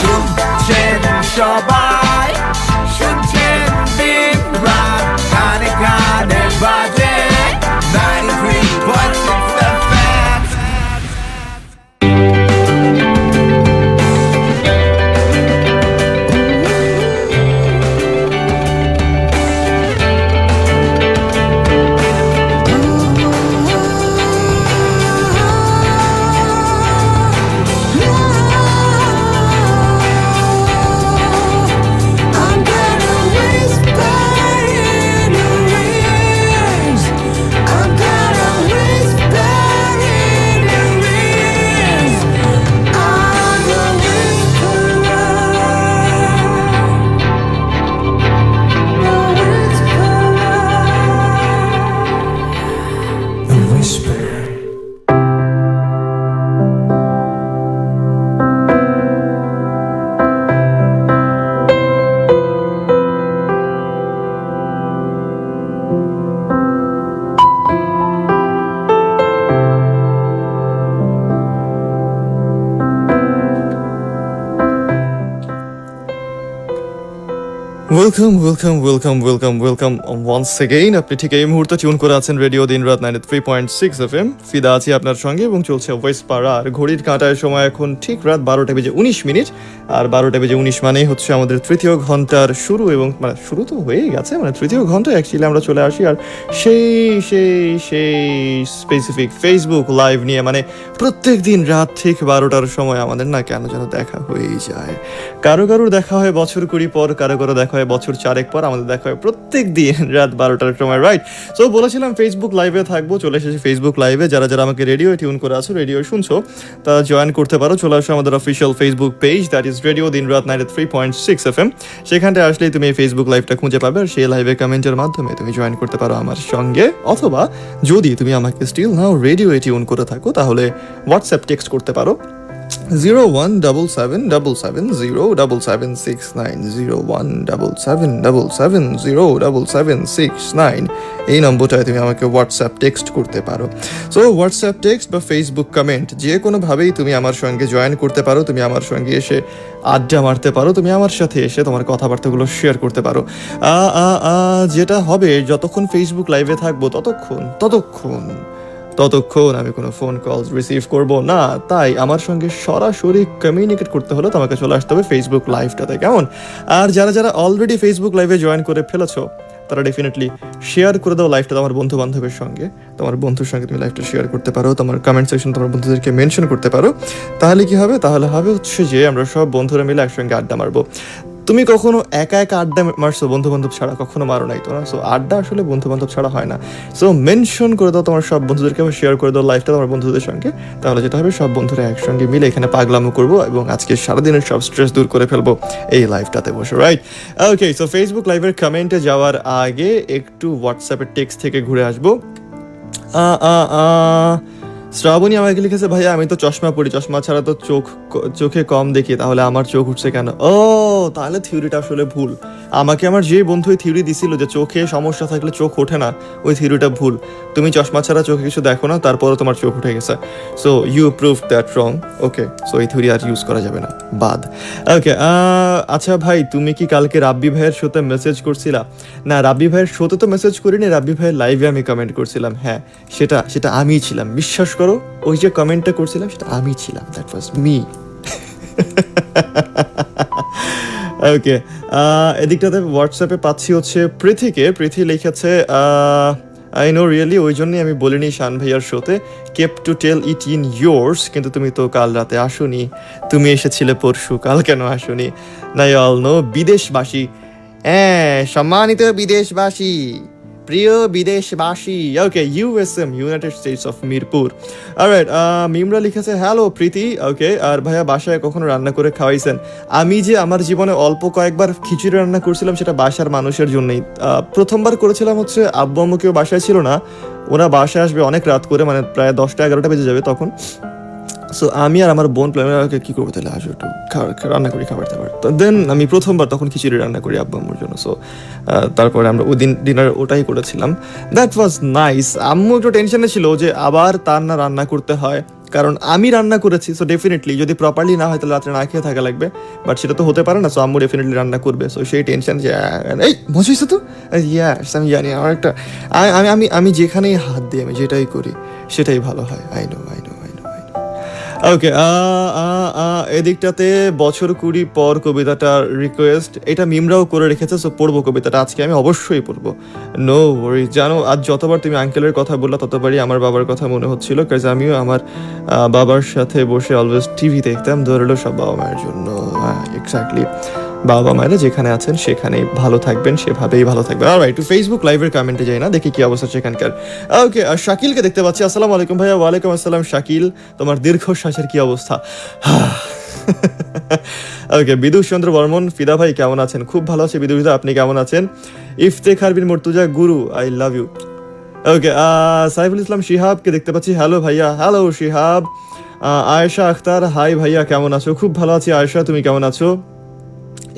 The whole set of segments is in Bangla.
শুনছেন সবাই, শুনছেন বিভ্রাট, কানে কানে বাজে 93.6 FM। Welcome once again. আপনি ঠিক এই মুহূর্তে টিউন করে আছেন রেডিও দিনরাত 93.6 FM। ফিদা আছি আপনার সঙ্গে এবং চলছে ভয়েস পাড়া। আর ঘড়ির কাঁটায় সময় এখন ঠিক রাত 12:19। আর 12:19 মানেই হচ্ছে আমাদের তৃতীয় ঘন্টার শুরু, এবং মানে শুরু তো হয়েই গেছে, মানে তৃতীয় ঘন্টায় অ্যাকচুয়ালি আমরা চলে আসি। আর সেই স্পেসিফিক ফেসবুক লাইভ নিয়ে, মানে প্রত্যেক দিন রাত ঠিক 12টার সময় আমাদের না কেন যেন দেখা হয়েই যায়। কারোর দেখা হয় বছর 20 পর, কারো দেখা হয় বছর 4 পর, আমাদের দেখা হয় প্রত্যেক দিন রাত 12টার সময়, রাইট? সো বলেছিলাম ফেসবুক লাইভে থাকবো, চলে এসেছি ফেসবুক লাইভে। যারা আমাকে রেডিও টিউন করে আছো, রেডিও শুনছো, তা জয়েন করতে পারো। চলে আসো আমাদের official Facebook page, that is radio দিনরাত 93.6 FM। সেখানটায় আসলেই তুমি এই ফেসবুক লাইভটা খুঁজে পাবে, আর সেই লাইভে কমেন্টের মাধ্যমে তুমি জয়েন করতে পারো আমার সঙ্গে। অথবা যদি তুমি আমাকে স্টিল নাও রেডিও টিউন করে থাকো, তাহলে হোয়াটসঅ্যাপ টেক্সট করতে পারো 0177770769 0177770769। এই নম্বরটায় তুমি আমাকে হোয়াটসঅ্যাপ টেক্সট করতে পারো। সো হোয়াটসঅ্যাপ টেক্সট বা ফেসবুক কমেন্ট যে কোনোভাবেই তুমি আমার সঙ্গে জয়েন করতে পারো। তুমি আমার সঙ্গে এসে আড্ডা মারতে পারো, তুমি আমার সাথে এসে তোমার কথাবার্তাগুলো শেয়ার করতে পারো। যেটা হবে, যতক্ষণ ফেসবুক লাইভে থাকবো ততক্ষণ আমি কোনো ফোন কল রিসিভ করব না। তাই আমার সঙ্গে সরাসরি কমিউনিকেট করতে হলে তোমাকে চলে আসতে হবে ফেসবুক লাইভটাতে, কেমন? আর যারা অলরেডি ফেসবুক লাইভে জয়েন করে ফেলেছো, তারা ডেফিনেটলি শেয়ার করে দাও লাইভটা তোমার বন্ধু বান্ধবের সঙ্গে। তোমার বন্ধুর সঙ্গে তুমি লাইভটা শেয়ার করতে পারো, তোমার কমেন্ট সেকশন তোমার বন্ধুদেরকে মেনশন করতে পারো। তাহলে কি হবে? তাহলে হবে হচ্ছে যে আমরা সব বন্ধুরা মিলে একসঙ্গে আড্ডা মারবো। তুমি কখনো একা আড্ডা মারছো বন্ধু বান্ধব ছাড়া? কখনো মারো নাই তো না। সো আড্ডা আসলে বন্ধু বান্ধব ছাড়া হয় না। সো মেনশন করে দাও তোমার সব বন্ধুদেরকে, শেয়ার করে দাও লাইভটা তোমার বন্ধুদের সঙ্গে। তাহলে যেটা হবে, সব বন্ধুরা একসঙ্গে মিলে এখানে পাগলামো করবো এবং আজকে সারাদিনের সব স্ট্রেস দূর করে ফেলবো এই লাইভটাতে বসে, রাইট? ওকে, সো ফেসবুক লাইভের কমেন্টে যাওয়ার আগে একটু হোয়াটসঅ্যাপের টেক্সট থেকে ঘুরে আসবো। শ্রাবণী আমাকে লিখেছে, ভাইয়া আমি তো চশমা পরি, চশমা ছাড়া তো চোখে কম দেখি, তাহলে আমার চোখ উঠছে কেন? ও, তাহলে থিওরিটা আসলে ভুল। আমাকে আমার যে বন্ধু থিওরি দিছিল যে চোখে সমস্যা থাকলে চোখ ওঠে না, ওই থিওরিটা ভুল। তুমি চশমা ছাড়া চোখে কিছু দেখো না, তারপরে তোমার চোখ উঠে গেছে। So you prove that wrong. Okay, so এই থিওরি আর ইউজ করা যাবে না, বাদ। ওকে, আচ্ছা ভাই, তুমি কি কালকে রাব্বি ভাইয়ের শোতে মেসেজ করছিলা? না, রাব্বি ভাইয়ের শোতে তো মেসেজ করিনি, রাব্বি ভাইয়ের লাইভে আমি কমেন্ট করছিলাম। হ্যাঁ, সেটা আমিই ছিলাম, বিশ্বাস করো। ওই যে কমেন্টটা করছিলাম সেটা আমি ছিলাম, দ্যাট ওয়াজ মি। ওকে, এদিকটাতে হোয়াটসঅ্যাপে পাচ্ছি হচ্ছে প্রীতি লিখেছে, আই নো রিয়েলি, ওই জন্যই আমি বলিনি শান ভাইয়ার শোতে, keep to tell it in yours, কিন্তু তুমি তো কাল রাতে আসোনি, তুমি এসেছিলে পরশু, কাল কেন আসোনি? না, অল নো বিদেশবাসী, সম্মানিত বিদেশবাসী, প্রিয় বিদেশবাসী, okay, USM, united states of Mirpur. Alright, Mimra লিখেছে, হ্যালো প্রীতি। ওকে, আর ভাইয়া বাসায় কখনো রান্না করে খাওয়াইছেন? আমি যে আমার জীবনে অল্প কয়েকবার খিচুড়ি রান্না করছিলাম, সেটা বাসার মানুষের জন্যই। প্রথমবার করেছিলাম হচ্ছে আব্বু আম্মু কেউ বাসায় ছিল না, ওরা বাসায় আসবে অনেক রাত করে, মানে প্রায় 10টা-11টা বেজে যাবে তখন। সো আমি আর আমার বোন প্ল্যান কী করবো, তাহলে আসো একটু রান্না করি খাবার দাবার। তো দেন আমি প্রথমবার তখন খিচুড়ি রান্না করি আব্বু আম্মুর জন্য। সো তারপরে আমরা ওই দিন ডিনার ওটাই করেছিলাম, দ্যাট ওয়াজ নাইস। আম্মু একটু টেনশনে ছিল যে আবার তার না রান্না করতে হয়, কারণ আমি রান্না করেছি, সো ডেফিনেটলি যদি প্রপারলি না হয় তাহলে রাত্রে না খেয়ে থাকা লাগবে, বাট সেটা তো হতে পারে না, সো আম্মু ডেফিনেটলি রান্না করবে, সো সেই টেনশন যে এই মজা হয়েছে তো, ইয়াস আমি জানি আমার একটা আমি যেখানেই হাত দিই আমি যেটাই করি সেটাই ভালো হয়। I know. ওকে, এদিকটাতে বছর 20 পর কবিতাটার রিকোয়েস্ট, এটা মিমরাও করে রেখেছে, সো পড়বো কবিতাটা আজকে, আমি অবশ্যই পড়বো, নো ওয়ারি। জানো আজ যতবার তুমি আঙ্কেলের কথা বললা ততবারই আমার বাবার কথা মনে হচ্ছিল, কাজ আমিও আমার বাবার সাথে বসে অলওয়েজ টিভি দেখতাম, ধরলো সব বাবা মায়ের জন্য। এক্স্যাক্টলি, বাবা মায়েরা যেখানে আছেন সেখানেই ভালো থাকবেন, সেভাবেই ভালো থাকবেন। আর একটু ফেসবুক লাইভের কমেন্টে যাই না, দেখি কি অবস্থা সেখানকার। ওকে, শাকিলকে দেখতে পাচ্ছি, আসসালামু আলাইকুম ভাইয়া। ওয়ালাইকুম আসসালাম শাকিল, তোমার দীর্ঘশ্বাসের কি অবস্থা? ওকে, বিদুষ চন্দ্র বর্মন, ফিদা ভাই কেমন আছেন? খুব ভালো আছে বিদুষ দা, আপনি কেমন আছেন? ইফতেখার বিন মুর্তুজা গুরু, আই লাভ ইউ। ওকে, সাইফুল ইসলাম শিহাবকে দেখতে পাচ্ছি, হ্যালো ভাইয়া। হ্যালো শিহাব। আয়েশা আখতার, হাই ভাইয়া কেমন আছো? খুব ভালো আছি আয়েশা, তুমি কেমন আছো?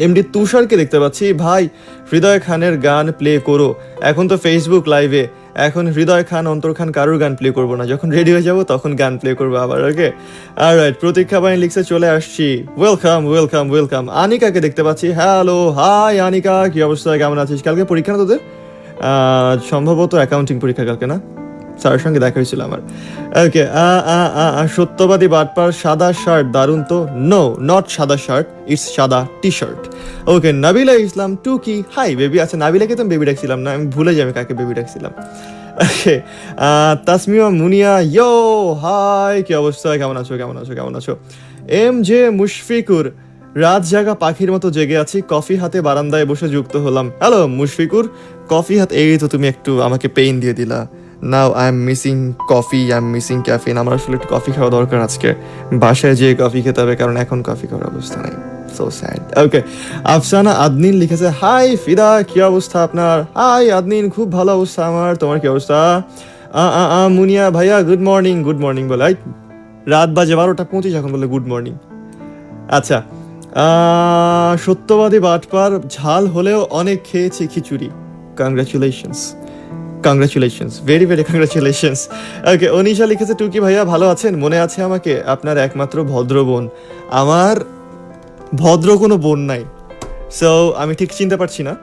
এমডি তুষারকে দেখতে পাচ্ছি, ভাই হৃদয় খানের গান প্লে করো, এখন তো ফেসবুক লাইভে, এখন হৃদয় খান অন্তর খান কারোর গান প্লে করবো না, যখন রেডি হয়ে যাবো তখন গান প্লে করবো আবার। ওকে, অলরাইট, প্রতীক্ষা বাহিনী লিখছে চলে আসছি, ওয়েলকাম। আনিকাকে দেখতে পাচ্ছি, হ্যালো হাই আনিকা, কি অবস্থা, কেমন আছিস? কালকে পরীক্ষা না তোদের? সম্ভবত অ্যাকাউন্টিং পরীক্ষা কালকে না, স্যারের সঙ্গে দেখা হয়েছিল আমার। ওকে, সত্যবাদী বাটপার, সাদা শার্ট দারুণ তো, নো নট সাদা শার্ট, ইটস সাদা টি শার্ট। ওকে, নাবিলা ইসলাম টুকি, হাই বেবি। আচ্ছা, নাবিলাকে তো বেবি ডাকছিলাম না, আমি ভুলে যাই আমি কাকে বেবি ডাকছিলাম। ওকে, তাসমিয়া মুনিয়া, ইয়ো হাই, কি অবস্থা, কেমন আছো? এম জে মুশফিকুর, রাত জাগা পাখির মতো জেগে আছি, কফি হাতে বারান্দায় বসে যুক্ত হলাম। হ্যালো মুশফিকুর, কফি হাত, এই তো তুমি একটু আমাকে পেইন দিয়ে দিলা। Now I am missing coffee, I am missing caffeine. আমার আসলে একটু কফি খাওয়া দরকার আজকে, বাসায় যেয়ে কফি খেতে হবে, কারণ এখন কফি খাওয়ার অবস্থা নাই, সো স্যাড। ওকে, আফসানা আদনিন লিখেছে, হাই ফিদা, কি অবস্থা আপনার? হাই আদনিন, খুব ভালো অবস্থা আমার, তোমার কি অবস্থা? মুনিয়া ভাইয়া গুড মর্নিং বলে, রাত বাজে 12:25 এখন বলে গুড মর্নিং। আচ্ছা, সত্যবাদী বাটপার, ঝাল হলেও অনেক খেয়েছি খিচুড়ি, কংগ্রাচুলেশনস, ভেরি কংগ্রাচুলেশনস। ওকে, অনিশা লিখেছে, টুকি ভাইয়া ভালো আছেন? মনে আছে আমাকে, আপনার একমাত্র ভদ্র বোন। আমার ভদ্র কোনো বোন নাই, সো আমি ঠিক চিনতে পারছি না।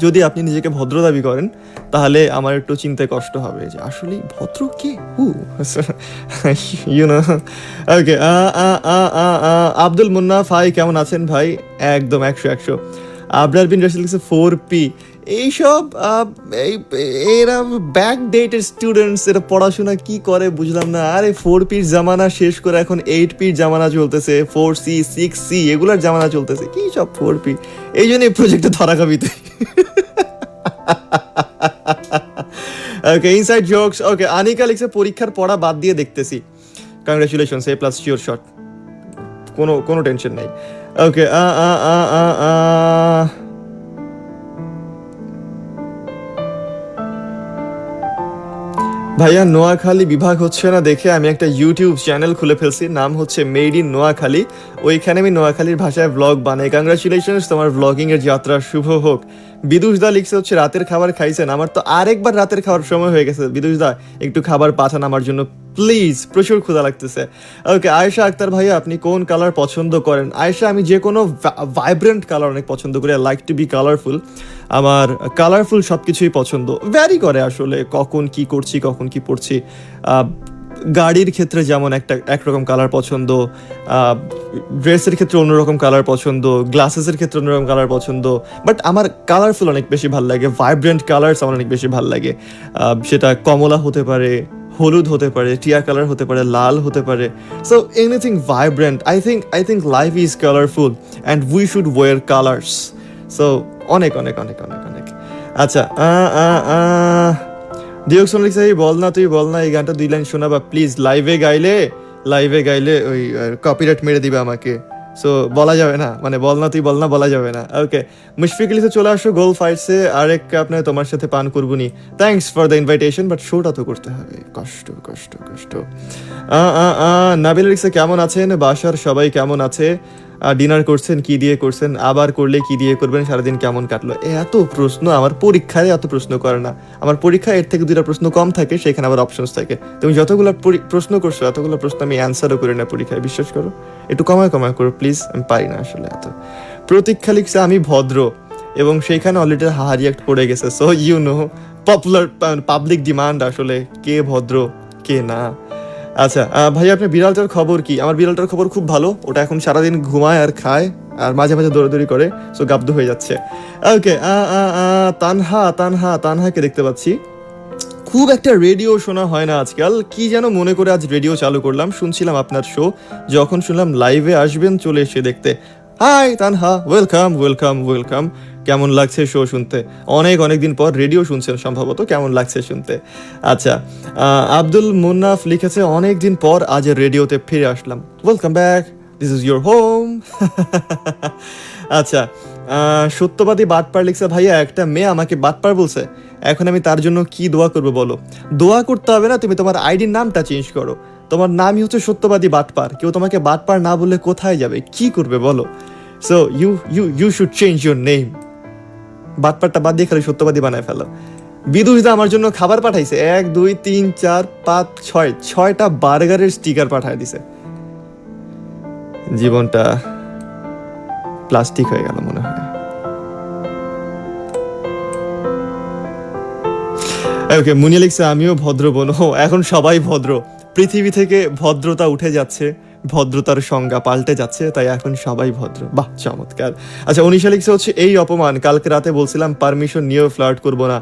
যদি আপনি নিজেকে ভদ্র দাবি করেন তাহলে আমার একটু চিনতে কষ্ট হবে যে আসলে ভদ্র কে, you know. Okay, Abdul Munnaf, hi কেমন আছেন ভাই? একদম 100। আবরার বিন রাসেল লিখেছে 4P, এইসব এরা ব্যাক ডেটেড স্টুডেন্টস, এরা পড়াশোনা কি করে বুঝলাম না। আরে 4Pর জামানা শেষ করে এখন 8Pর জামানা চলতেছে, 4C 6C এগুলার জামানা চলতেছে, কি সব 4P, এই জন্য এই প্রজেক্টে ধরা খাবি তুই। ওকে, ইনসাইড জোকস। ওকে, আনিকা লিখছে, পরীক্ষার পড়া বাদ দিয়ে দেখতেছি, কংগ্রাচুলেশনস, A+ শিওর শট, কোনো টেনশন নাই। ওকে, ভাইয়া নোয়াখালী বিভাগ হচ্ছে না দেখে আমি একটা ইউটিউব চ্যানেল খুলে ফেলছি, নাম হচ্ছে মেড ইন নোয়াখালী, ওইখানে আমি নোয়াখালীর ভাষায় ব্লগ বানাই। কংগ্রাচুলেশনস, তোমার ব্লগিং এর যাত্রা শুভ হোক। বিদুষ দা লিখছে হচ্ছে রাতের খাবার খাইছেন? আমার তো আরেকবার রাতের খাওয়ার সময় হয়ে গেছে, বিদুষ দা একটু খাবার পাঠান আমার জন্য প্লিজ, প্রচুর ক্ষুধা লাগতেছে। ওকে, আয়েশা আক্তার ভাইয়া, আপনি কোন কালার পছন্দ করেন? আয়েশা, আমি যে কোনো ভাইব্রেন্ট কালার অনেক পছন্দ করি, I like to be colourful. আমার কালারফুল সব কিছুই পছন্দ, ভ্যারি করে আসলে কখন কি করছি, কখন কি পড়ছি। গাড়ির ক্ষেত্রে যেমন একরকম কালার পছন্দ, ড্রেসের ক্ষেত্রে অন্যরকম কালার পছন্দ, গ্লাসেসের ক্ষেত্রে অন্যরকম কালার পছন্দ, বাট আমার কালারফুল অনেক বেশি ভালো লাগে, ভাইব্রেন্ট কালার্স আমার অনেক বেশি ভালো লাগে। সেটা কমলা হতে পারে, হলুদ হতে পারে, টিয়া কালার হতে পারে, লাল হতে পারে, so anything vibrant. I think life is colourful and we should wear colours, so অনেক। আচ্ছা, ডিওক্সন লিখছে, বল না এই গানটা 2 লাইন শোনাবা প্লিজ, লাইভে গাইলে ওই কপিরাইট মেরে দিবে আমাকে, সো বলা যাবে না, মানে বল না বলা যাবে না। ওকে, মুশফিক লিখে, চলে আসো গোল ফাইটসে, আরেক কাপ নয় তোমার সাথে পান করবুনি, thanks for the invitation, but শোটা তো করতে হবে, কষ্ট। নাবিল লিখছে, কেমন আছেন? বাসার সবাই কেমন আছে? ডিনার করছেন কি দিয়ে করছেন, আবার করলে কি দিয়ে করবেন, সারাদিন কেমন কাটলো, এত প্রশ্ন আমার পরীক্ষায় এত প্রশ্ন করে না। আমার পরীক্ষায় এর থেকে 2টা প্রশ্ন কম থাকে, সেখানে আবার অপশনস থাকে। তুমি যতগুলো প্রশ্ন করছো এতগুলো প্রশ্ন আমি অ্যান্সারও করি না পরীক্ষায়, বিশ্বাস করো। একটু কমায় করো প্লিজ, আমি পারি না আসলে এত। প্রতীক্ষা লিখছে আমি ভদ্র, এবং সেইখানে অলরেডি হা রিয়াক্ট পড়ে গেছে। So you know public demand আসলে কে ভদ্র কে না। আচ্ছা ভাই আপনার বিড়ালটার খবর কি? আমার বিড়ালটার খবর খুব ভালো, ওটা এখন সারাদিন ঘুমায় আর খায় আর মাঝে মাঝে দৌড়াদৌড়ি করে, সো গাব্দ হয়ে যাচ্ছে। ওকে, তানহাকে দেখতে পাচ্ছি। খুব একটা রেডিও শোনা হয় না আজকাল, কি যেন মনে করে আজ রেডিও চালু করলাম, শুনছিলাম আপনার শো, যখন শুনলাম লাইভে আসবেন চলে এসে দেখতে। Hi Tanha, welcome welcome welcome. কেমন লাগছে শো শুনতে? অনেক দিন পর রেডিও শুনছেন সম্ভবত, কেমন লাগছে শুনতে? আচ্ছা, আব্দুল মুন্নাফ লিখেছে অনেক দিন পর আজ রেডিওতে ফিরে আসলাম, welcome back, this is your home. আচ্ছা, সত্যবাদী বাটপার লিখছে ভাইয়া একটা মেয়ে আমাকে বাটপার বলছে, এখন আমি তার জন্য কি দোয়া করবো বলো? দোয়া করতে হবে না, তুমি তোমার আইডির নামটা চেঞ্জ করো, তোমার নামই হচ্ছে সত্যবাদী বাটপার, কেউ তোমাকে বাটপার না বললে কোথায় যাবে, কি করবে বলো? So you should change your name, বাটপারটা বাদ দিয়ে খালি সত্যবাদী বানায় ফেলো। বিদুষদা আমার জন্য খাবার পাঠাইছে, 1 2 3 4 5 6টা বার্গারের স্টিকার পাঠায় দিছে। জীবনটা প্লাস্টিক হয়ে গেল মনে হয়। ওকে, মুনি লিখছে আমিও ভদ্র বোন। এখন সবাই ভদ্র, পৃথিবী থেকে ভদ্রতা উঠে যাচ্ছে, ভদ্রতার সংজ্ঞা পাল্টে যাচ্ছে, তাই এখন সবাই ভদ্র। বাহ, চমৎকার। আচ্ছা, উনিশা লিখছে হচ্ছে এই অপমান, কালকে রাতে বলছিলাম পারমিশন নিয়েও ফ্লার্ট করবো না,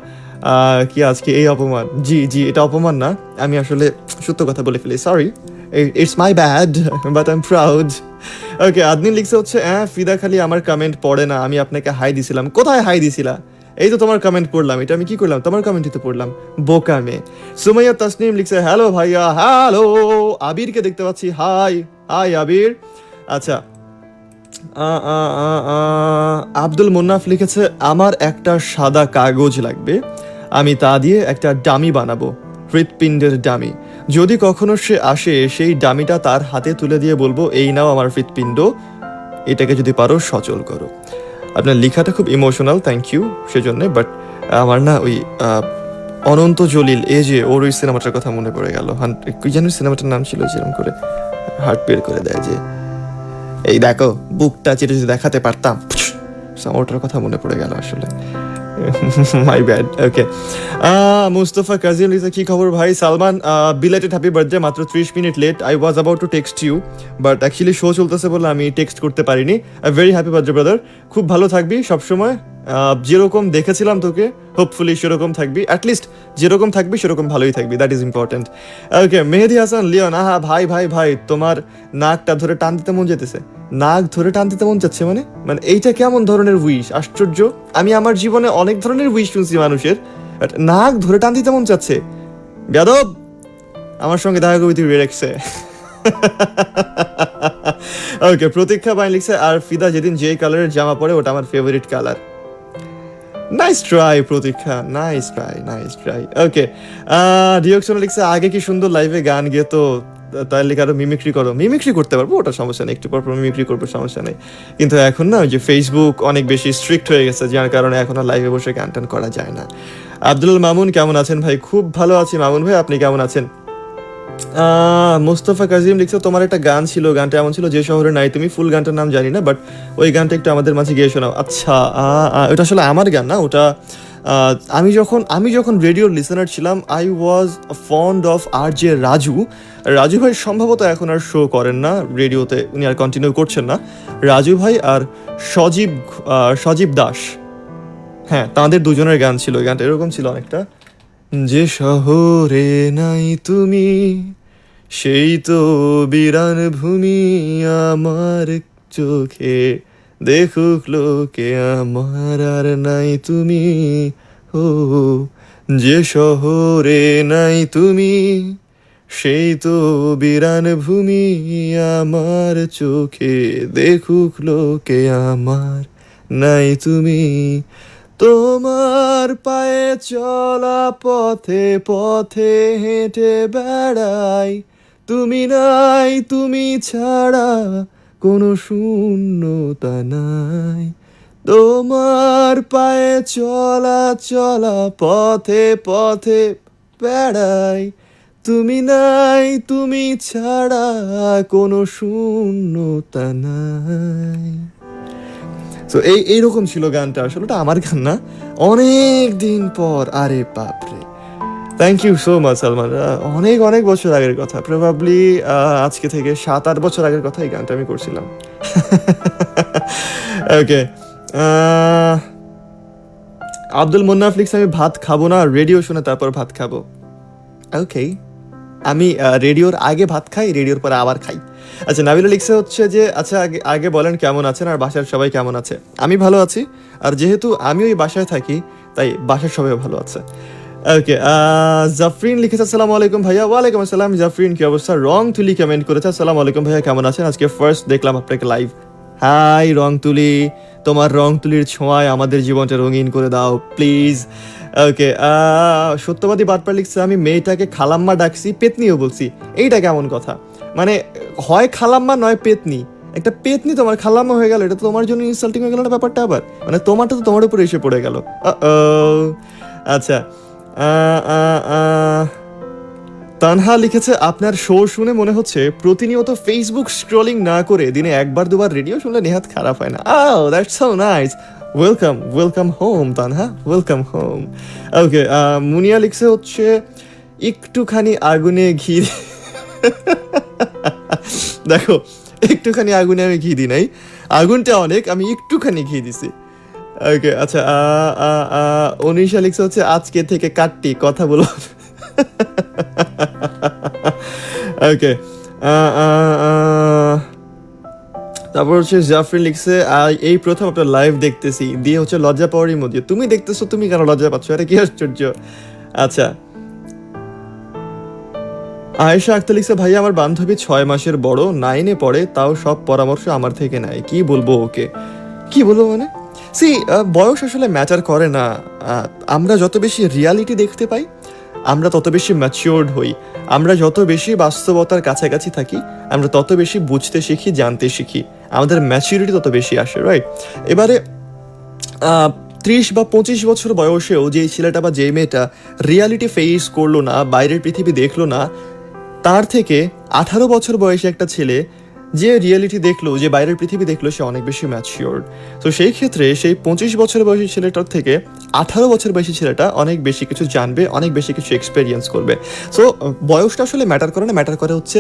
কি আজকে এই অপমান? জি এটা অপমান না, আমি আসলে সত্য কথা বলে ফেলি, sorry, it's my bad but I am proud. Okay, Adnin লিখছে হচ্ছে ফিদা খালি আমার কমেন্ট পড়ে না, আমি আপনাকে হাই দিছিলাম, কোথায় হাই দিছিলা? এই তো তোমার কমেন্ট পড়লাম, এটা আমি কি করলাম? তোমার কমেন্টই তো পড়লাম, বোকা মেয়ে। সুমাইয়া তাসনিম লিখছে হ্যালো ভাইয়া, হ্যালো। আবিরকে দেখতে পাচ্ছি, হাই আবির। আচ্ছা, আব্দুল মুন্নাফ লিখেছে আমার একটা সাদা কাগজ লাগবে, আমি তা দিয়ে একটা ডামি বানাবো, হৃৎপিণ্ডের ডামি। যদি কখনো সে আসে, সেই ডামিটা তার হাতে তুলে দিয়ে বলবো এই নাও আমার হৃৎপিণ্ড, এটাকে যদি পারো সচল করো। আপনার লেখাটা খুব ইমোশনাল, থ্যাংক ইউ সেজন্য, বাট আমার না ওই অনন্ত জলিল এই যে ওর ওই সিনেমাটার কথা মনে পড়ে গেল। কি যেন সিনেমাটার নাম ছিল, যেরকম করে হার্ট বের করে দেয় যে এই দেখো বুকটা চেটে যদি দেখাতে পারতাম, ওটার কথা মনে পড়ে গেল আসলে। My bad. Okay, Mustafa Kazim লিখছে কি খবর ভাই? সালমান বিলেটেড হ্যাপি বার্থডে, মাত্র 30 minute late, I was about to text you but actually show চলতেছে বলে আমি টেক্সট করতে পারিনি। ভেরি হ্যাপি বার্থডে ব্রাদার, খুব ভালো থাকবি সবসময়, যেরকম দেখেছিলাম তোকে হোপফুলি সেরকম থাকবি, অ্যাটলিস্ট যেরকম থাকবি সেরকম ভালোই থাকবি, that is important. Okay, Mehedi Hasan Leon, ভাই তোমার নাকটা ধরে টান দিতে মন যেতেছে। নাক ধরে টান দিতে মন চাচ্ছে মানে এইটা কেমন ধরনের উইশ? আশ্চর্য, আমি আমার জীবনে অনেক ধরনের উইশ শুনছি মানুষের, বাট নাক ধরে টান দিতে মন চাচ্ছে। যাদব আমার সঙ্গে দেখা করবি তুই রেখছে। ওকে, প্রতীক্ষা বাইন লিখছে আর ফিদা যেদিন যে কালারের জামা পরে ওটা আমার ফেভারিট কালার। নাইস ট্রাই প্রতীক্ষা, নাইস ট্রাই। ওকে, ডিওক্সন লিখছে আগে কি সুন্দর লাইভে গান গেত, তাহলে আরো মিমিক্রি করো। মিমিক্রি করতে পারবো, ওটা সমস্যা নেই, একটু পর মিমিক্রি করবো, সমস্যা নেই। কিন্তু এখন না ওই যে ফেসবুক অনেক বেশি স্ট্রিক্ট হয়ে গেছে, যার কারণে এখন আর লাইভে বসে গান টান করা যায় না। আব্দুল মামুন কেমন আছেন ভাই? খুব ভালো আছি মামুন ভাই, আপনি কেমন আছেন? মুস্তফা কাজিম লিখছে তোমার একটা গান ছিল, গানটা এমন ছিল যে শহরে নাই তুমি, ফুল গানটার নাম জানি না, বাট ওই গানটা একটু আমাদের মাঝে গিয়ে শোনাও। আচ্ছা, ওটা আসলে আমার গান না, ওটা আমি যখন রেডিওর লিসেনার ছিলাম, I was fond of RJ Raju ভাই সম্ভবত এখন আর শো করেন না রেডিওতে, উনি আর কন্টিনিউ করছেন না। রাজু ভাই আর সজীব দাস, হ্যাঁ, তাদের দুজনের গান ছিল, ওই গানটা এরকম ছিল অনেকটা, যে শহরে নাই তুমি সেই তো বিরান ভূমি আমার চোখে, দেখুক লোকে আমার আর নাই তুমি, ও যে শহরে নাই তুমি সেই তো বিরান ভূমি আমার চোখে, দেখুক লোকে আমার নাই তুমি, তোমার পায়ে চলা পথে পথে হেঁটে বেড়াই, তুমি নাই তুমি ছাড়া কোনো শূন্যতা নাই, তোমার পায়ে চলা চলা পথে পথে বেড়াই, তুমি নাই তুমি ছাড়া কোনো শূন্যতা নাই। তো এইরকম ছিল গানটা। আসলে ওটা আমার গান না, অনেক দিন পর। আরে বাপরে, thank you so much Salman. অনেক অনেক বছর আগের কথা, প্রবাবলি আজকে থেকে 7-8 বছর আগের কথা এই গানটা আমি করছিলাম। ওকে, আব্দুল মুন্নাফ লিখছে আমি ভাত খাবো না, রেডিও শুনে তারপর ভাত খাবো। ওকে, আমি রেডিওর আগে ভাত খাই, রেডিওর পরে আবার খাই। আচ্ছা, নাবিলা লিখছে হচ্ছে যে আচ্ছা আগে আগে বলেন কেমন আছেন আর বাসার সবাই কেমন আছে। আমি ভালো আছি, আর যেহেতু আমি ওই বাসায় থাকি তাই বাসার সবাই ভালো আছে। ওকে, জাফরিন লিখেছে আসসালামু আলাইকুম ভাইয়া। ওয়ালাইকুম আসসালাম জাফরিন, কি অবস্থা? রং তুলি কমেন্ট করেছে আসসালামু আলাইকুম ভাইয়া, কেমন আছেন? আজকে ফার্স্ট দেখলাম আপনাকে লাইভ। হাই রং তুলি, তোমার রং তুলির ছোঁয়ায় আমাদের জীবনটা রঙিন করে দাও প্লিজ। ওকে, সত্যবাদী বাটপার লিখছে আমি মেয়েটাকে খালাম্মা ডাকছি, পেতনিও বলছি। এইটা কেমন কথা? মানে হয় খালাম্মা নয় পেতনি। একটা পেতনি তোমার খালাম্মা হয়ে গেল, এটা তো তোমার জন্য ইনসাল্টিং হয়ে গেল না ব্যাপারটা? আবার মানে তোমারটা তো তোমার উপরে এসে পড়ে গেল। আচ্ছা, তানহা লিখেছে আপনার শো শুনে মনে হচ্ছে প্রতিনিয়ত ফেসবুক স্ক্রলিং না করে দিনে একবার দুবার রেডিও শুনলে নেহাত খারাপ হয় না। That's so nice. Welcome home Tanha, welcome home. Okay, Muniya লিখছে হচ্ছে একটুখানি আগুনে ঘি। দেখো, একটুখানি আগুনে আমি ঘি দিই নাই, আগুনটা অনেক, আমি একটুখানি ঘি দিছি। ওকে, আচ্ছা, অনিশা লিখছে হচ্ছে আজকে থেকে কাটটি কথা বলো। ওকে, তারপর হচ্ছে জাফরিন লিখছে এই প্রথম আপনার লাইভ দেখতেছি, দিয়ে হচ্ছে লজ্জা পাওয়ার ইমোজি। তুমি দেখতেছো, তুমি কেন লজ্জা পাচ্ছ? আরে কি আশ্চর্য। আচ্ছা, আয়েশা আক্তার লিখছে ভাইয়া আমার বান্ধবী 6 মাসের বড়, 9-এ পড়ে, তাও সব পরামর্শ আমার থেকে নেয়। কি বলবো ওকে? কি বলবো মানে বয়স আসলে ম্যাটার করে না। আমরা যত বেশি রিয়ালিটি দেখতে পাই আমরা তত বেশি ম্যাচিওর্ড হই। আমরা যত বেশি বাস্তবতার কাছাকাছি থাকি আমরা তত বেশি বুঝতে শিখি, জানতে শিখি, আমাদের ম্যাচিউরিটি তত বেশি আসে, রাইট? এবারে 30 বা 25 বছর বয়সেও যে ছেলেটা বা যে মেয়েটা রিয়ালিটি ফেস করলো না, বাইরের পৃথিবী দেখলো না, তার থেকে 18 বছর বয়সে একটা ছেলে যে রিয়েলিটি দেখলো, যে বাইরের পৃথিবী দেখলো, সে অনেক বেশি ম্যাচিওর্ড। তো সেই ক্ষেত্রে সেই 25 বছর বয়সী ছেলেটার থেকে 18 বছর বয়সী ছেলেটা অনেক বেশি কিছু জানবে, অনেক বেশি কিছু এক্সপেরিয়েন্স করবে। সো বয়সটা আসলে ম্যাটার করে না, ম্যাটার করে হচ্ছে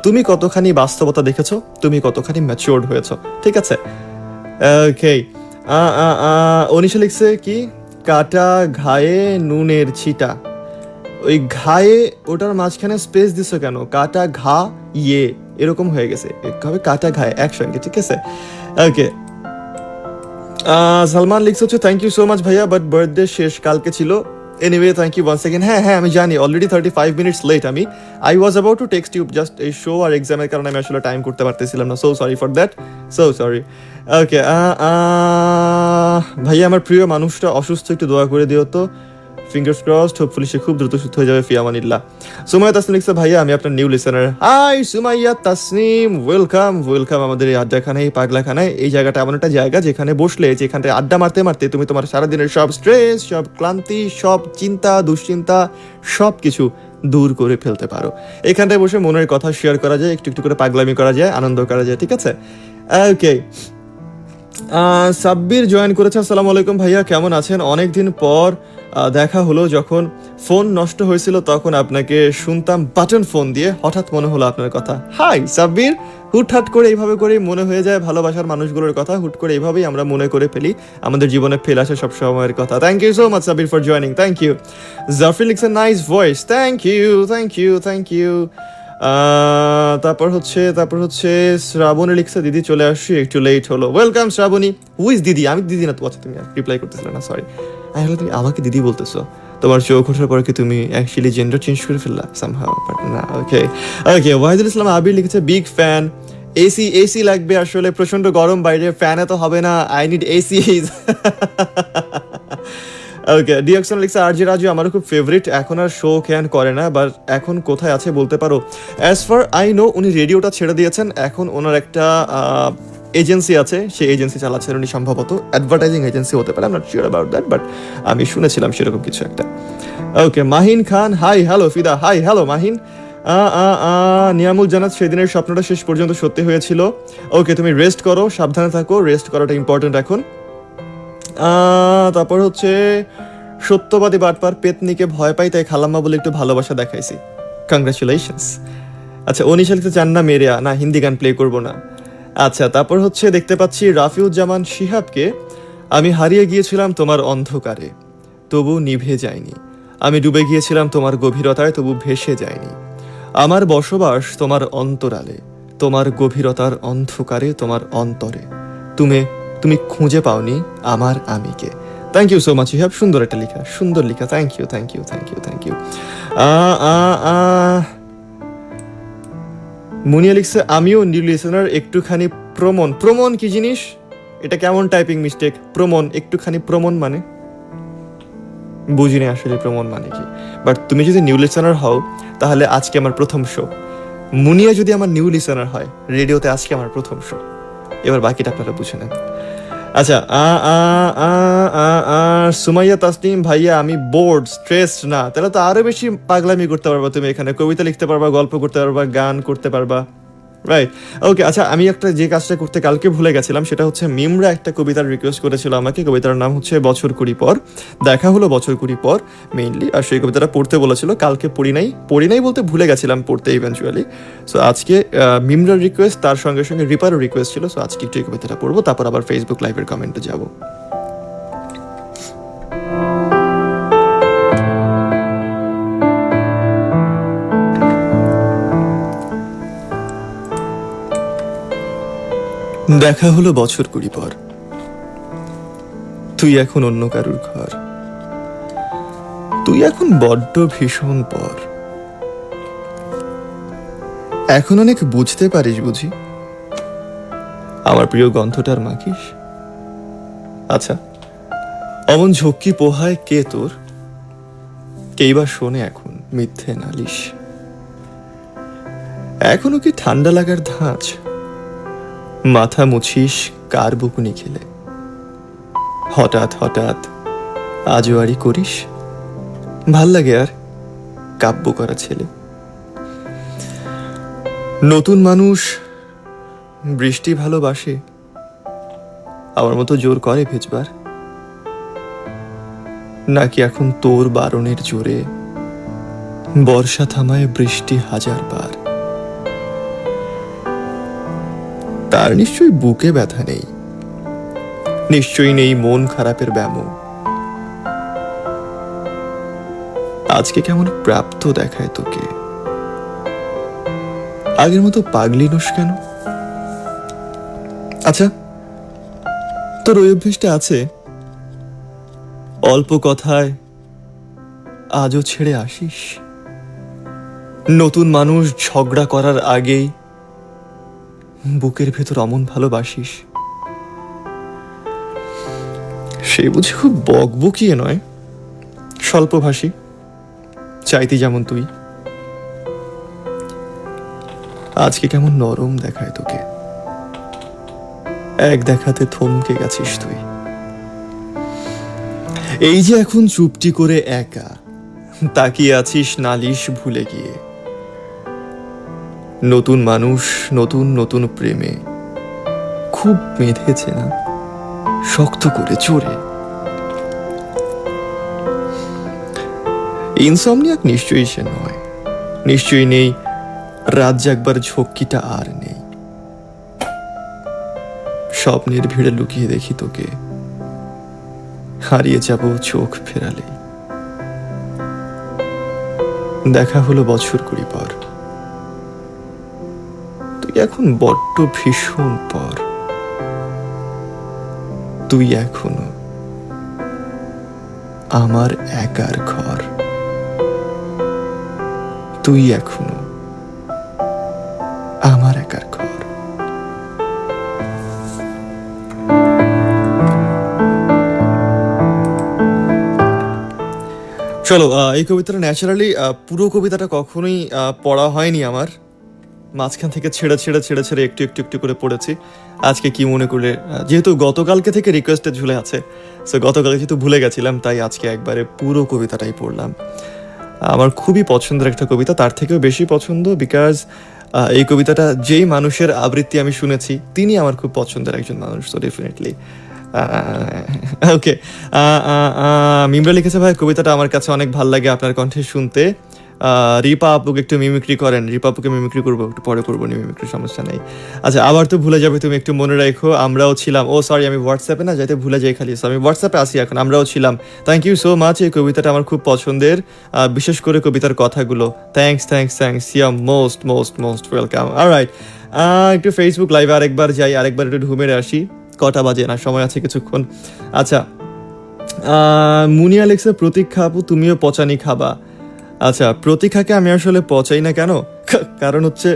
তুমি কতখানি বাস্তবতা দেখেছো, তুমি কতখানি ম্যাচিওর্ড হয়েছো, ঠিক আছে? ওকে, অনিশা লিখছে কি কাটা ঘায়ে নুনের ছিটা। ওই ঘায়ে ওটার মাঝখানে স্পেস দিছো কেন? কাটা ঘা ইয়ে এরকম হয়ে গেছে, কাটা ঘায়ে একসঙ্গে, ঠিক আছে? ওকে, সালমান লিখছে হচ্ছে থ্যাংক ইউ সো মাচ ভাইয়া, বাট বার্থডে শেষ কালকে ছিল। Anyway thank you once second. হ্যাঁ, আমি জানি already 35 minutes late. I was about to text you, just এই শো আর এক্সামের কারণে আমি আসলে টাইম করতে পারতেছিলাম না। So sorry for that, so sorry. Okay, ভাইয়া আমার প্রিয় মানুষটা অসুস্থ, একটু দোয়া করে দিও তো। ফিঙ্গার্স ক্রসড, হোপফুলি সে খুব দ্রুত সুস্থ হয়ে যাবে, ফিয়ামানিল্লাহ। সুমাইয়া তাসনিম লিখছে ভাইয়া আমি আপনার new listener. Hi Sumaiya Tasnim, welcome আমাদের এই আড্ডাখানায়, এই পাগলাখানায়। এই জায়গাটা এমন একটা জায়গা যেখানে বসলে, যেখানটায় আড্ডা মারতে মারতে তুমি তোমার সারাদিনের সব স্ট্রেস, সব ক্লান্তি, সব চিন্তা দুশ্চিন্তা সব কিছু দূর করে ফেলতে পারো। এখানটায় বসে মনের কথা শেয়ার করা যায়, একটু একটু করে পাগলামি করা যায়, আনন্দ করা যায়, ঠিক আছে? ওকে, সাব্বির জয়েন করেছে। আসসালামু আলাইকুম ভাইয়া, কেমন আছেন? অনেকদিন পর দেখা হলো। যখন ফোন নষ্ট হয়েছিল তখন আপনাকে শুনতাম বাটন ফোন দিয়ে, হঠাৎ মনে হলো আপনার কথা। হাই সাব্বির, হুটহাট করে এইভাবে করেই মনে হয়ে যায় ভালোবাসার মানুষগুলোর কথা, হুট করে এইভাবেই আমরা মনে করে ফেলি আমাদের জীবনে ফেলে আসে সব সময়ের কথা। Thank you so much Sabbir for joining, thank you. Jafri লিখছে নাইস ভয়েস, থ্যাংক ইউ। তারপর হচ্ছে শ্রাবণী লিখছে দিদি চলে আসছি, একটু লেট হলো। ওয়েলকাম শ্রাবণী। হুইজ দিদি? আমি দিদি না তো। আচ্ছা, তুমি রিপ্লাই করতেছিলে না, সরি। আমি হলো তুমি আমাকে দিদি বলতেছো। তোমার চোখ ওঠার পরে কি তুমি অ্যাকচুয়ালি জেন্ডার চেঞ্জ করে ফেললা সামহাউ? বাট না। ওকে, ওয়াহিদুল ইসলাম আবির লিখেছে বিগ ফ্যান, এসি লাগবে, আসলে প্রচন্ড গরম বাইরে, ফ্যানে তো হবে না, I need AC. Okay, DXN লিখছে আরজে রাজু আমারও খুব ফেভারিট, এখন আর শো ক্যান করে না, বাট এখন কোথায় আছে বলতে পারো? অ্যাজ ফার আই নো উনি রেডিওটা ছেড়ে দিয়েছেন, এখন ওনার একটা এজেন্সি আছে, সেই এজেন্সি চালাচ্ছেন উনি, সম্ভবত অ্যাডভার্টাইজিং এজেন্সি হতে পারে, I am not sure about that, but আমি শুনেছিলাম সেরকম কিছু একটা। ওকে, মাহিন খান হাই হ্যালো, ফিদা হাই হ্যালো মাহিন। নিয়ামুল জানাত সেদিনের স্বপ্নটা শেষ পর্যন্ত সত্যি হয়েছিল। ওকে, তুমি রেস্ট করো, সাবধানে থাকো, রেস্ট করাটা ইম্পর্টেন্ট এখন। তারপর হচ্ছে সত্যবাদী বাটপার পেতনিকে ভয় পাই তাই খালাম্মা বলে একটু ভালোবাসা দেখাইছি, কংগ্রাচুলেশনস। আচ্ছা, অনিশা লিখতে চান না মেরিয়া, না হিন্দি গান প্লে করব না। আচ্ছা, তারপর হচ্ছে দেখতে পাচ্ছি রাফিউজ্জামান শিহাবকে, আমি হারিয়ে গিয়েছিলাম তোমার অন্ধকারে তবু নিভে যায়নি, আমি ডুবে গিয়েছিলাম তোমার গভীরতায় তবু ভেসে যায়নি, আমার বসবাস তোমার অন্তরালে, তোমার গভীরতার অন্ধকারে, তোমার অন্তরে, তুমি তুমি খুঁজে পাওনি আমার আমিকে। Thank you so much Ihab, সুন্দর একটা লেখা, সুন্দর লেখা, thank you thank you thank you thank you. Muniya লিখছে আমিও নিউ লিসেনার, একটুখানি প্রমণ। প্রমণ কি জিনিস? এটা কেমন টাইপিং মিস্টেক? প্রমণ, একটুখানি প্রমণ মানে বুঝিনি আসলে প্রমণ মানে কি, বাট তুমি যদি নিউ লিসেনার হও তাহলে আজকে আমার প্রথম শো। মুনিয়া যদি আমার নিউ লিসেনার হয়, রেডিওতে আজকে আমার প্রথম শো, এবার বাকিটা আপনারা বুঝে নেন। আচ্ছা, সুমাইয়া তাসনিম ভাইয়া আমি বোর্ড স্ট্রেসড না, তাহলে তো আরো বেশি পাগলামি করতে পারবা তুমি, এখানে কবিতা লিখতে পারবা, গল্প করতে পারবা, গান করতে পারবা, রাইট? ওকে, আচ্ছা, আমি একটা যে কাজটা করতে কালকে ভুলে গেছিলাম, সেটা হচ্ছে মিমরা একটা কবিতার রিকোয়েস্ট করেছিল আমাকে, কবিতার নাম হচ্ছে বছর কুড়ি পর। দেখা হলো বছর কুড়ি পর মেইনলি, আর সেই কবিতাটা পড়তে বলেছিল, কালকে পড়ি নাই বলতে ভুলে গেছিলাম পড়তে ইভেনচুয়ালি। সো আজকে মিমরার রিকোয়েস্ট, তার সঙ্গে সঙ্গে রিপারও রিকোয়েস্ট ছিল, সো আজকে একটু এই কবিতাটা পড়বো, তারপর আবার ফেসবুক লাইভের কমেন্টে যাবো। দেখা হলো বছর কুড়ি পর, তুই এখন অন্য কারুর ঘর, তুই এখন বড্ড ভীষণ পর, এখন অনেক বুঝতে পারিস বুঝি, আমার প্রিয় গন্ধটার মাখিস। আচ্ছা, অমন ঝক্কি পোহায় কে তোর, কেই বা শোনে এখন মিথ্যে নালিশ, এখনো কি ঠান্ডা লাগার ধাঁচ, মাথা মুছিস কার বকুনি খেলে, হঠাৎ হঠাৎ আজোয়ারি করিস, ভাল লাগে আর কাব্য করা ছেলে। নতুন মানুষ বৃষ্টি ভালোবাসে, আমার মতো জোর করে ভেজবার, নাকি এখন তোর বারণের জোরে বর্ষা থামায় বৃষ্টি হাজার বার। তার নিশ্চয়ই বুকে ব্যথা নেই, নিশ্চয়ই নেই মন খারাপের ব্যামো, আজকে কেমন প্রাপ্ত দেখায় তোকে, আগের মতো পাগলি নোস কেন? আচ্ছা, তোর ওই অভ্যেসটা আছে, অল্প কথায় আজও ছেড়ে আসিস, নতুন মানুষ ঝগড়া করার আগেই বুকের ভেতর অমন ভালোবাসিস, সে বুঝি খুব বকবকিয়ে নয়, স্বল্পভাষী, চাইতি যেমন তুই, আজকে কেমন নরম দেখায় তোকে, এক দেখাতে থমকে গেছিস তুই। এই যে এখন চুপটি করে একা তাকিয়ে আছিস নালিশ ভুলে গিয়ে, নতুন মানুষ নতুন নতুন প্রেমে খুব বেঁধেছে না শক্ত করে জোরে। ইনসমনিয়াক নিশ্চয়ই সে নয়, নিশ্চয়ই নেই রাত জাগবার ঝক্কিটা আর নেই, স্বপ্নের ভিড়ে লুকিয়ে দেখি তোকে, হারিয়ে যাব চোখ ফেরালে। দেখা হলো বছর কুড়ি পর, তুই এখন বড্ড ভীষণ পর, তুই এখনো আমার একার ঘর, তুই এখনো আমার একার ঘর। চলো এই কবিতাটা ন্যাচারালি পুরো কবিতাটা কখনোই পড়া হয়নি আমার, মাঝখান থেকে ছেড়ে ছেড়ে ছেড়ে ছেড়ে একটু একটু একটু করে পড়েছি। আজকে কি মনে করলে, যেহেতু গতকালকে থেকে রিকোয়েস্টে ঝুলে আছে, সো গতকালকে যেহেতু ভুলে গেছিলাম তাই আজকে একবারে পুরো কবিতাটাই পড়লাম। আমার খুবই পছন্দের একটা কবিতা, তার থেকেও বেশি পছন্দ বিকজ এই কবিতাটা যেই মানুষের আবৃত্তি আমি শুনেছি তিনি আমার খুব পছন্দের একজন মানুষ, তো ডেফিনেটলি ওকে। মিমরা লিখেছে, ভাই কবিতাটা আমার কাছে অনেক ভালো লাগে আপনার কণ্ঠে শুনতে। রিপা আপুকে একটু মিমিক্রি করেন, রিপা আপুকে মিমিক্রি করবো, একটু পরে করবো মিমিক্রি, সমস্যা নেই। আচ্ছা, আবার তো ভুলে যাবে তুমি, একটু মনে রাখো আমরাও ছিলাম। ও সরি, আমি হোয়াটসঅ্যাপে না যাইতে ভুলে যাই খালি, আমি হোয়াটসঅ্যাপে আসি এখন। আমরাও ছিলাম, থ্যাংক ইউ সো মাচ। এই কবিতাটা আমার খুব পছন্দের, বিশেষ করে কবিতার কথাগুলো। Thanks thanks thanks, yeah most most most welcome. Alright, একটু ফেসবুক লাইভে আরেকবার যাই, আরেকবার একটু ঢুমেরে আসি। কটা বাজে না, সময় আছে কিছুক্ষণ। আচ্ছা, মুনিয়া লিখছে, প্রতীক্ষা আপু তুমিও পচানি খাবা। আচ্ছা, প্রতীক্ষাকে আমি আসলে পচাই না কেন, কারণ হচ্ছে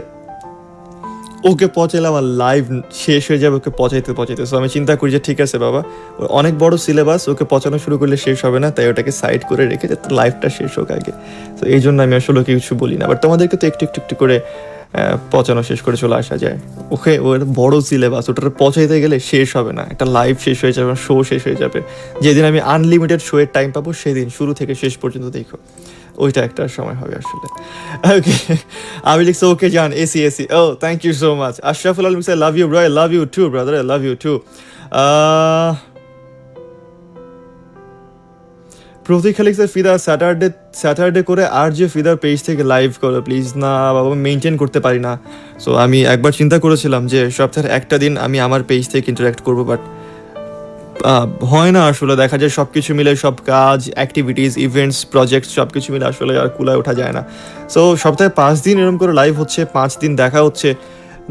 ওকে পচাইলে আমার লাইভ শেষ হয়ে যাবে, ওকে পচাইতে পচাইতে। সো আমি চিন্তা করি যে ঠিক আছে বাবা, ওর অনেক বড় সিলেবাস, ওকে পচানো শুরু করলে শেষ হবে না, তাই ওটাকে সাইড করে রেখে যাতে লাইভটা শেষ হোক আগে। তো এই জন্য আমি আসলে কিছু বলি না, বাট তোমাদেরকে তো একটু একটু একটু করে পচানো শেষ করে চলে আসা যায়। ওকে, ওর বড় সিলেবাস, ওটার পচাইতে গেলে শেষ হবে না, একটা লাইভ শেষ হয়ে যাবে, শো শেষ হয়ে যাবে। যেদিন আমি আনলিমিটেড শো এর টাইম পাবো সেদিন শুরু থেকে শেষ পর্যন্ত দেখো, ওইটা একটা সময় হবে আসলে। ওকে, আমি লিখছি ওকে জান, AC AC. Oh thank you so much. Ashraful Alam Sai, love you bro, I love you too brother, I love you too. Protiksha লিখছে, ফিদা স্যাটারডে করে আর যে ফিদার পেজ থেকে লাইভ করো প্লিজ। না বাবা, মেনটেন করতে পারি না। সো আমি একবার চিন্তা করেছিলাম যে সপ্তাহের একটা দিন আমি আমার পেজ থেকে ইন্টারাক্ট করবো, বাট হয় না আসলে। দেখা যায় সব কিছু মিলে, সব কাজ, অ্যাক্টিভিটিস, ইভেন্টস, প্রজেক্ট সব কিছু মিলে আসলে আর কুলায় ওঠা যায় না। সো সপ্তাহে 5 দিন এরকম করে লাইভ হচ্ছে, 5 দিন দেখা হচ্ছে,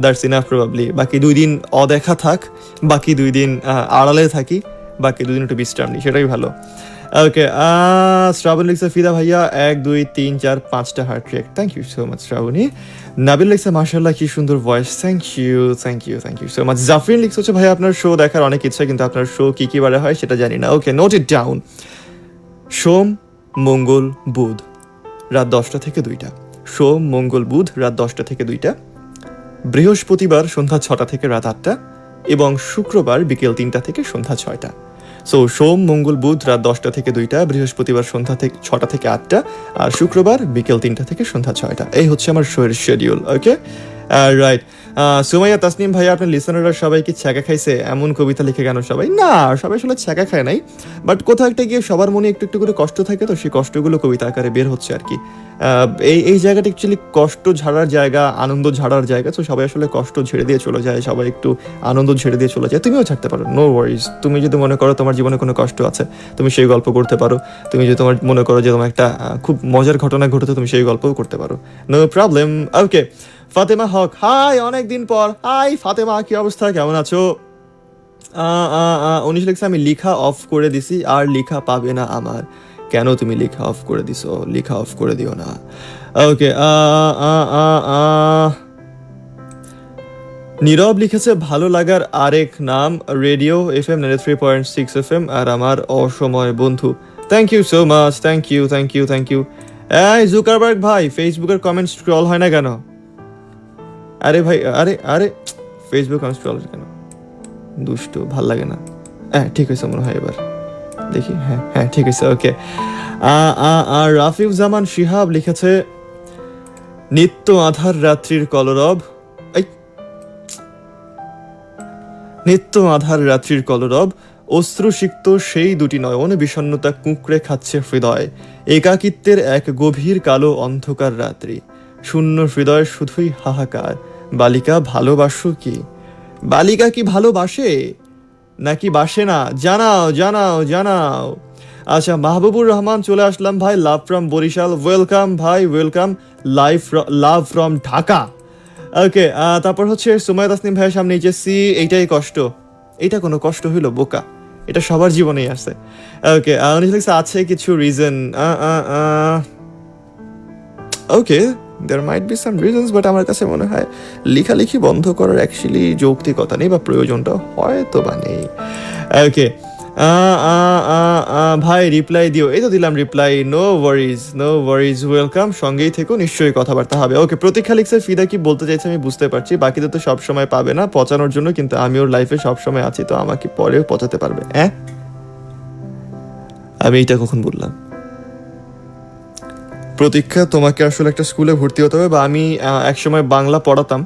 দ্যাটস ইনাফ প্রবাবলি। বাকি 2 দিন অদেখা থাক, বাকি 2 দিন আড়ালে থাকি, বাকি 2 দিন একটু বিশ্রাম নিই, সেটাই ভালো। ওকে, শ্রাবণ লিখছে, ফিদা ভাইয়া 1 2 3 4 5টা heart react. Thank you so much Shrabani. Nabil লিখছে, মাশাআল্লাহ কি সুন্দর ভয়েস। Thank you thank you thank you so much. Jafrin লিখছে হচ্ছে, ভাই আপনার শো দেখার অনেক ইচ্ছা, কিন্তু আপনার শো কি কি বারে হয় সেটা জানি না। ওকে, নোট ইট ডাউন। সোম মঙ্গল বুধ রাত 10টা থেকে 2টা, সোম মঙ্গল বুধ রাত 10টা থেকে 2টা, বৃহস্পতিবার সন্ধ্যা 6টা থেকে রাত 8টা, এবং শুক্রবার বিকেল 3টা থেকে সন্ধ্যা 6টা। সো সোম মঙ্গল বুধ রাত 10টা থেকে 2টা, বৃহস্পতিবার সন্ধ্যা থেকে 6টা থেকে 8টা, আর শুক্রবার বিকেল 3টা থেকে সন্ধ্যা 6টা। এই হচ্ছে আমার শোয়ের শিডিউল। ওকে, রাইট। সুমাইয়া তাসনিম ভাইয়া, আপনার লিসনাররা সবাই কি ছ্যাঁকা খাইছে? এমন কবিতা লিখে কেন সবাই? না, সবাই আসলে ছ্যাঁকা খায় নাই, বাট কোথাও একটা গিয়ে সবার মনে একটু একটু করে কষ্ট থাকে, তো সেই কষ্টগুলো কবিতা আকারে বের হচ্ছে আর কি। এই জায়গাটা অ্যাকচুয়ালি কষ্ট ঝাড়ার জায়গা, আনন্দ ঝাড়ার জায়গা। তো সবাই আসলে কষ্ট ঝেড়ে দিয়ে চলে যায়, সবাই একটু আনন্দ ঝেড়ে দিয়ে চলে যায়। তুমিও ছাড়তে পারো, নো ওয়ারিজ। তুমি যদি মনে করো তোমার জীবনে কোনো কষ্ট আছে, তুমি সেই গল্প করতে পারো। তুমি যদি তোমার মনে করো যে তোমার একটা খুব মজার ঘটনা ঘটেছে, তুমি সেই গল্পও করতে পারো, নো প্রবলেম। ওকে, ফাতেমা হক, হাই, অনেক দিন পর। হাই ফাতেমা, কি অবস্থা, কেমন আছো? উনিশ লিখছে, আমি লিখা অফ করে দিছি, আর লিখা পাবে না আমার। কেন তুমি লেখা অফ করে দিছো? লেখা অফ করে দিও না। ওকে, নীরব লিখেছে, ভালো লাগার আরেক নাম রেডিও FM 93.6 FM, আর আমার অসময় বন্ধু। Thank you so much, thank you thank you thank you. এই জুকারবার্গ ভাই, ফেসবুকের কমেন্ট স্ক্রল হয় না কেন? আরে ভাই, আরে আরে, ফেসবুক কমেন্ট স্ক্রল কেন? দুষ্ট, ভাল লাগে না। হ্যাঁ ঠিক হয়েছে মনে হয়, এবার দেখি। হ্যাঁ হ্যাঁ ঠিক আছে। ওকে, আর রাফিউজ্জামান শিহাব লিখেছে, নিত্য আধার রাত্রির কলরব, নিত্য আধার রাত্রির কলরব, অশ্রুসিক্ত সেই দুটি নয়ন, বিষণ্ণতা কুঁকড়ে খাচ্ছে হৃদয়, একাকিত্বের এক গভীর কালো অন্ধকার রাত্রি, শূন্য হৃদয় শুধুই হাহাকার। বালিকা ভালোবাসো কি? বালিকা কি ভালোবাসে নাকি বাসে না? জানাও জানাও জানাও। আচ্ছা, মাহবুবুর রহমান চলে আসলাম ভাই, লাভ ফ্রম বরিশাল। ওয়েলকাম ভাই, welcome. Love from Dhaka. Okay, তারপর হচ্ছে সুমাইয়া তাসনিম ভাইয়ের সামনে এইচএসসি, এইটাই কষ্ট। এটা কোনো কষ্ট হইলো বোকা? এটা সবার জীবনেই আছে। ওকে, উনি লিখছে, আছে কিছু reason. Okay, there might be some reasons, but আমার কাছে মনে হয় লেখালেখি বন্ধ করার অ্যাকচুয়ালি যৌক্তিকতা নেই, বা প্রয়োজনটা হয়তো বা নেই। ওকে, ভাই রিপ্লাই দিও, এই তো দিলাম রিপ্লাই। নো ওয়ারিজ, ওয়েলকাম, সঙ্গেই থেকো, নিশ্চয়ই কথাবার্তা হবে। ওকে, প্রতীক্ষা লিখছে ফিদা কি বলতে চাইছে আমি বুঝতে পারছি, বাকিদের তো সব সময় পাবে না পচানোর জন্য, কিন্তু আমি ওর লাইফে সব সময় আছি, তো আমাকে পরেও পচাতে পারবে। আমি এইটা কখন বললাম? প্রতীক্ষা, তোমাকে আসলে একটা স্কুলে ভর্তি হতে হবে, বা আমি একসময় বাংলা পড়াতাম,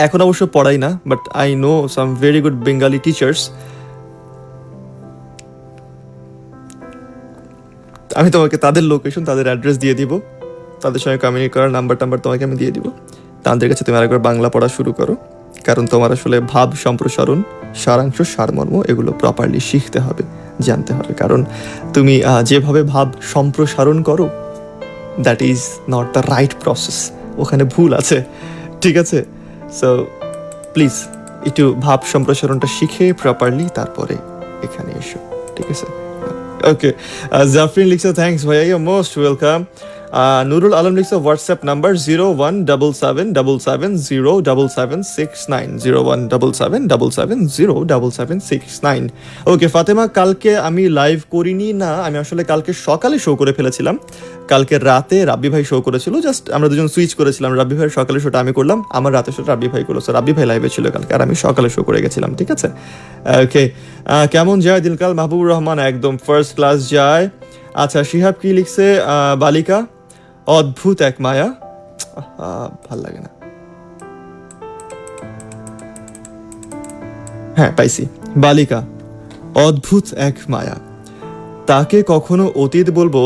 এখন অবশ্য পড়াই না, but I know some very good Bengali teachers. আমি তোমাকে তাদের লোকেশন, তাদের অ্যাড্রেস দিয়ে দিব, তাদের সঙ্গে কমিউনিকেট করার নাম্বার তোমাকে আমি দিয়ে দিব। তাদের কাছে তুমি আরেকবার বাংলা পড়া শুরু করো, কারণ তোমার আসলে ভাব সম্প্রসারণ, সারাংশ, সারমর্ম এগুলো প্রপারলি শিখতে হবে, জানতে হবে, কারণ তুমি যেভাবে ভাব সম্প্রসারণ করো, that is not the right process, ওখানে ভুল আছে, ঠিক আছে? সো প্লিজ একটু ভাব সম্প্রসারণটা শিখে প্রপারলি তারপরে এখানে এসো, ঠিক আছে? ওকে, জাফরিন লিখছে থ্যাংকস ভাইয়া, you most welcome. Nurul Alam লিখছে হোয়াটসঅ্যাপ নাম্বার 017777077769, 017777077769। ওকে ফাতেমা, কালকে আমি লাইভ করিনি, না আমি আসলে কালকে সকালে শো করে ফেলেছিলাম, কালকে রাতে রাব্বি ভাই শো করেছিল, জাস্ট আমরা দুজন সুইচ করেছিলাম, রাব্বি ভাইয়ের সকালে শোটা আমি করলাম, আমার রাতে শোটা রাব্বি ভাই করলো, রাব্বি ভাই লাইভে ছিল কালকে, আর আমি সকালে শো করে গেছিলাম, ঠিক আছে? ওকে, কেমন যায় দিনকাল? মাহবুবুর রহমান, একদম ফার্স্ট ক্লাস যায়। আচ্ছা, শিহাব কি লিখছে? বালিকা, অদ্ভুত এক মায়া, ভাল লাগে না। হ্যাঁ পাইছি, বালিকা, অদ্ভুত এক মায়া, তাকে কখনো অতীত বলবো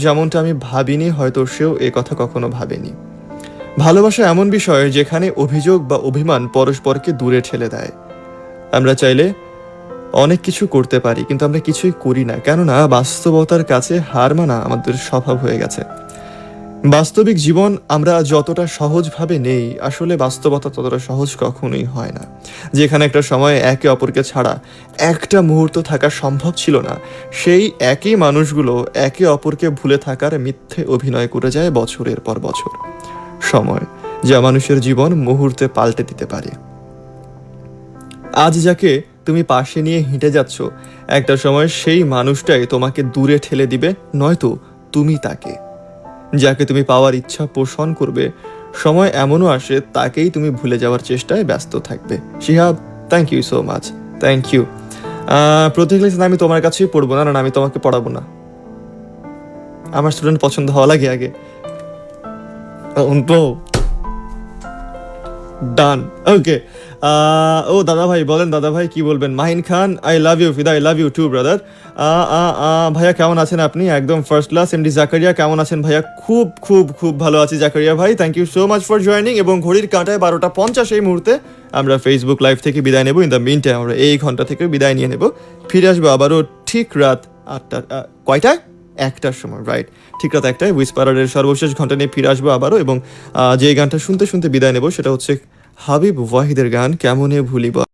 যেমনটা আমি ভাবিনি, হয়তো সেও এ কথা কখনো ভাবেনি। ভালোবাসা এমন বিষয় যেখানে অভিযোগ বা অভিমান পরস্পরকে দূরে ঠেলে দেয়। আমরা চাইলে অনেক কিছু করতে পারি, কিন্তু আমরা কিছুই করি না, কেননা বাস্তবতার কাছে হার মানা আমাদের স্বভাব হয়ে গেছে। বাস্তবিক জীবন আমরা যতটা সহজভাবে নেই, আসলে বাস্তবতা ততটা সহজ কখনোই হয় না। যেখানে একটা সময় একে অপরকে ছাড়া একটা মুহূর্ত থাকা সম্ভব ছিল না, সেই একই মানুষগুলো একে অপরকে ভুলে থাকার মিথ্যে অভিনয় করে যায় বছরের পর বছর। সময় যা মানুষের জীবন মুহূর্তে পাল্টে দিতে পারে। আজ যাকে তুমি পাশে নিয়ে হেঁটে যাচ্ছ, একটা সময় সেই মানুষটাই তোমাকে দূরে ঠেলে দিবে, নয়তো তুমি তাকে। যাকে তুমি পাওয়ার ইচ্ছা পোষণ করবে, সময় এমনও আসে তাকেই তুমি ভুলে যাওয়ার চেষ্টায় ব্যস্ত থাকবে। Shihab, thank you so much, thank you. Protik লিখছেন আমি তোমার কাছেই পড়বো না, না আমি তোমাকে পড়াবো না, আমার স্টুডেন্ট পছন্দ হওয়া লাগে আগে। ডান, ওকে। ও দাদা ভাই বলেন, দাদা ভাই কি বলবেন? Mahin Khan, I love you Fida, I love you too brother. ভাইয়া কেমন আছেন আপনি? একদম ফার্স্ট ক্লাস। এমডি জাকারিয়া কেমন আছেন ভাইয়া? খুব খুব খুব ভালো আছি জাকারিয়া ভাই, thank you so much for joining. এবং ঘড়ির কাঁটায় 12:50 এই মুহূর্তে আমরা ফেসবুক লাইভ থেকে বিদায় নেব। ইন দ্য মিন টাইম আমরা এই ঘন্টা থেকে বিদায় নিয়ে নেব, ফিরে আসবো আবারও ঠিক রাত 8টা, কয়টায়? 1টার সময়, রাইট, ঠিক রাত 1টায় হুইসপারারের সর্বশেষ ঘন্টা নিয়ে ফিরে আসবো আবারও। এবং যে গানটা শুনতে শুনতে বিদায় নেব সেটা হচ্ছে হাবিব ওয়াহিদের গান কেমনে ভুলিব।